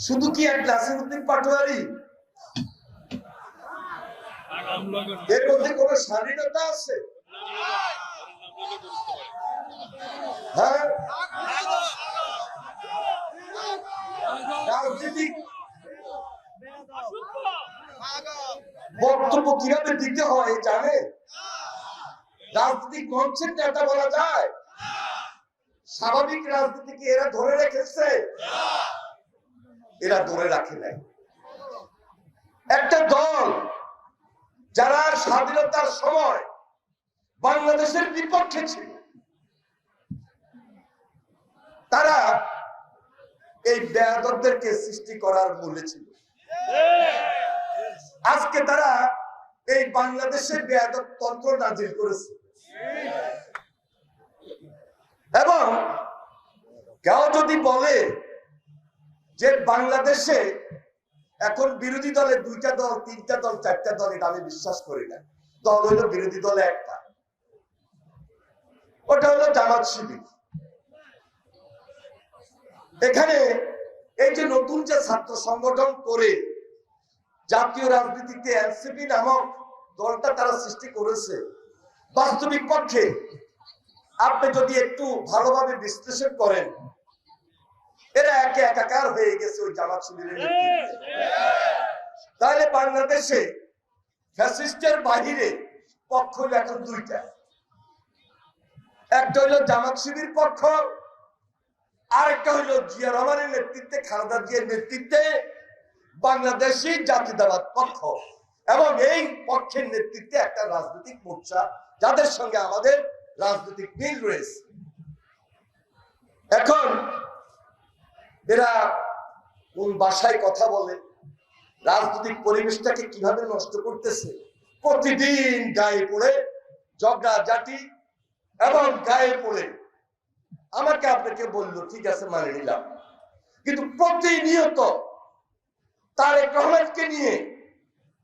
শুধু কি এক নাসিরউদ্দিন পাটোয়ারি? এর মধ্যে কোন স্বাধীনতা আছে? হ্যাঁ, রাজনৈতিক বক্তব্য কিভাবে দিতে হয় জানে? রাজনৈতিক মঞ্চের নেতা বলা যায়? স্বাভাবিক রাজনীতিকে এরা ধরে রেখেছে? এরা ধরে রাখে নাই। একটা দল যারা স্বাধীনতার সময় বাংলাদেশের বিপক্ষে ছিল, তারা এই বেয়াদবদেরকে সৃষ্টি করার মূলে ছিল। আজকে তারা এই বাংলাদেশের বেয়াদব তন্ত্র নাজিল করেছে। এবং কেউ যদি বলে যে বাংলাদেশে এখন বিরোধী দলে 2টা দল, 3টা দল, 4টা দল, এটা আমি বিশ্বাস করি না। দল হইল বিরোধী দলে একটা, ওটা হলো জামাত শিবির। এখানে এই যে নতুন যে ছাত্র সংগঠন করে জাতীয় রাজনীতিতে এনসিপি নামক দলটা তারা সৃষ্টি করেছে, বাস্তবিক পক্ষে আপনি যদি একটু ভালোভাবে বিশ্লেষণ করেন, এরা একে একাকার হয়ে গেছে ওই জামাত শিবিরের নেতৃত্বে। তাহলে বাংলাদেশে ফ্যাসিস্টের বাহিরে পক্ষ এখন 2টা। একটা হইল জামাত শিবির পক্ষ, আরেকটা হইল জিয়া রহমানের নেতৃত্বে, খালেদা জিয়ার নেতৃত্বে বাংলাদেশি জাতীয়তাবাদ পক্ষ। এবং এই পক্ষের নেতৃত্বে একটা রাজনৈতিক মোর্চা, যাদের সঙ্গে আমাদের রাজনৈতিক মিল রয়েছে। এখন এরা কোন ভাষায় কথা বলে, রাজনৈতিক পরিবেশটাকে কিভাবে নষ্ট করতেছে, প্রতিদিন গায়ে পড়ে ঝগড়া জাতি এবং গায়ে পড়ে আমাকে আপনাকে বললো ঠিক আছে মানে নিলাম, কিন্তু প্রতিনিয়ত তারেক রহমানকে নিয়ে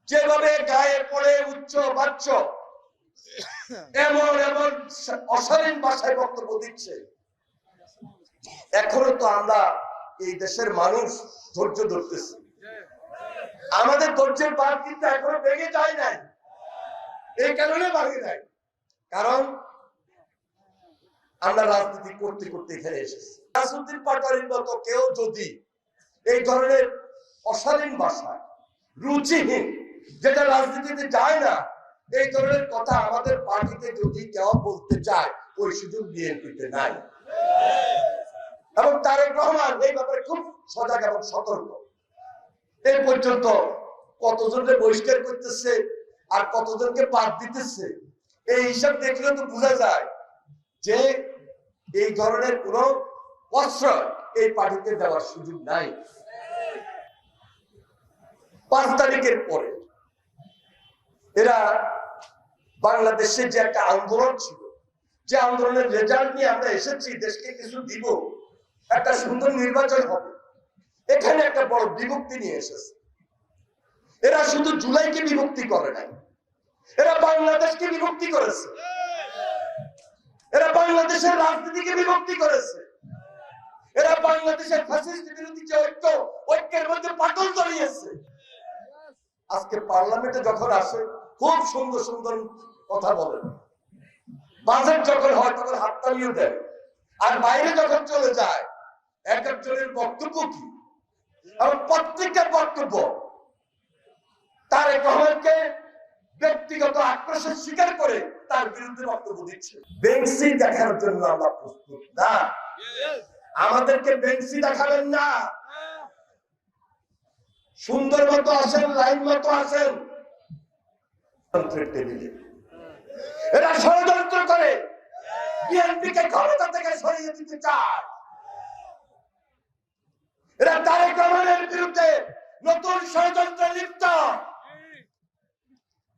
যেভাবে গায়ে পড়ে উচ্চ বাচ্চ এমন এমন অশালীন ভাষায় বক্তব্য দিচ্ছে, এখনো তো আমরা এই দেশের মানুষ ধৈর্য ধরতেছি। আমাদের ধৈর্যের বাঁধ কিন্তু এখনো ভেঙে যায় নাই। এই কারণে ভাঙে নাই, কারণ আমরা রাজনীতি করতে করতে এখানে এসেছি। নাসিরউদ্দিন পাটোয়ারির মতো কেউ যদি এই ধরনের অশালীন ভাষা, রুচিহীন, যেটা রাজনীতিতে যায় না, এই ধরনের কথা আমাদের পার্টিতে যদি কেউ বলতে চায়, ওই সুযোগ বিএনপিতে নাই। এবং তারেক রহমান এই ব্যাপারে খুব সজাগ এবং সতর্ক। এই পর্যন্ত কতজনকে বহিষ্কার করতেছে আর কতজনকে বাদ দিতেছে, এই হিসাব দেখলে তো বোঝা যায় যে এই ধরনের কোন প্রশ্রয় এই পার্টিতে দেওয়ার সুযোগ নাই। 5 তারিখের পরে এরা বাংলাদেশে যে একটা আন্দোলন ছিল, যে আন্দোলনের রেজাল্ট নিয়ে আমরা এসেছি, দেশকে কিছু দিব, একটা সুন্দর নির্বাচন হবে, এখানে একটা বড় বিভক্তি নিয়ে এসেছে। এরা শুধু জুলাইকে বিভক্তি করে নাই, এরা বাংলাদেশকে বিভক্তি করেছে, এরা বাংলাদেশের রাজনীতিকে বিভক্তি করেছে, এরা বাংলাদেশের ফ্যাসিস্ট বিরোধী যে ঐক্যের মধ্যে পাটল ধরিয়েছে। আজকে পার্লামেন্টে যখন আসে খুব সুন্দর সুন্দর কথা বলেন, বাজেট যখন হয় তখন হাততালিও দেয়, আর বাইরে যখন চলে যায় এক একজনের বক্তব্য কি, এবং প্রত্যেকটা বক্তব্য তারেক রহমানকে ব্যক্তিগত আক্রোশের শিকার করে তার বিরুদ্ধে বক্তব্য দিচ্ছে। বেঞ্চি দেখার জন্য আমরা প্রস্তুত না, আমাদেরকে বেঞ্চি দেখাবেন না। সুন্দর মতো আসেন, লাইন মতো আসেন। এরা ষড়যন্ত্র করে বিএনপিকে ক্ষমতা থেকে সরিয়ে দিতে চায়। এরা তারেক রহমানের বিরুদ্ধে নতুন ষড়যন্ত্রে লিপ্ত।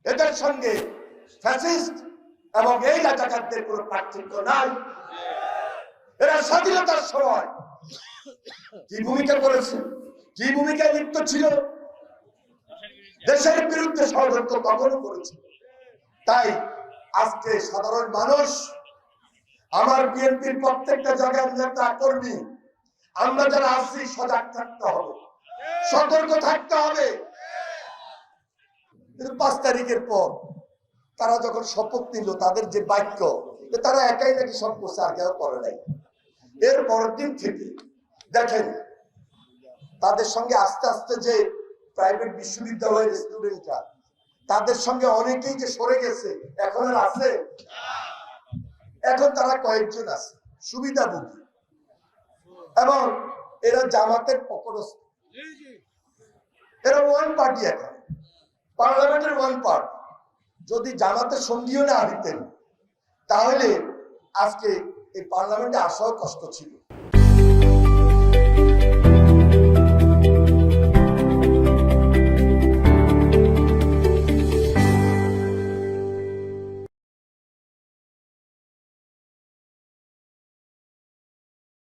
এদের সঙ্গে ফ্যাসিস্ট এবং এই রাজাকারদের কোনো পার্থক্য নাই। এরা স্বাধীনতার সময় কি ভূমিকা করেছে, কি ভূমিকায় লিপ্ত ছিল, দেশের বিরুদ্ধে ষড়যন্ত্র কখনো করেছে। তাই আজকে সাধারণ মানুষ, আমার বিএনপির প্রত্যেকটা জায়গার নেতা কর্মী, আমরা যারা আছি সজাগ থাকতে হবে। সতর্ক থাকতে হবে। কিন্তু 5 তারিখের পর তারা যখন শপথ নিল, তাদের যে বাক্য, তারা একাই নাকি সব করছে, আর কেউ করে নাই। এর পরের দিন থেকে দেখেন তাদের সঙ্গে আস্তে আস্তে যে প্রাইভেট বিশ্ববিদ্যালয়ের স্টুডেন্টরা, তাদের সঙ্গে অনেকেই যে সরে গেছে, এখন আর আছে? এখন তারা কয়েকজন আছে সুবিধাভোগী, এবং এরা জামাতের পকড়স্থ, এরা ওয়ান পার্টি, এখন পার্লামেন্টের ওয়ান পার্টি। যদি জামাতের সঙ্গীও না হইতেন তাহলে আজকে এই পার্লামেন্টে আসাও কষ্ট ছিল।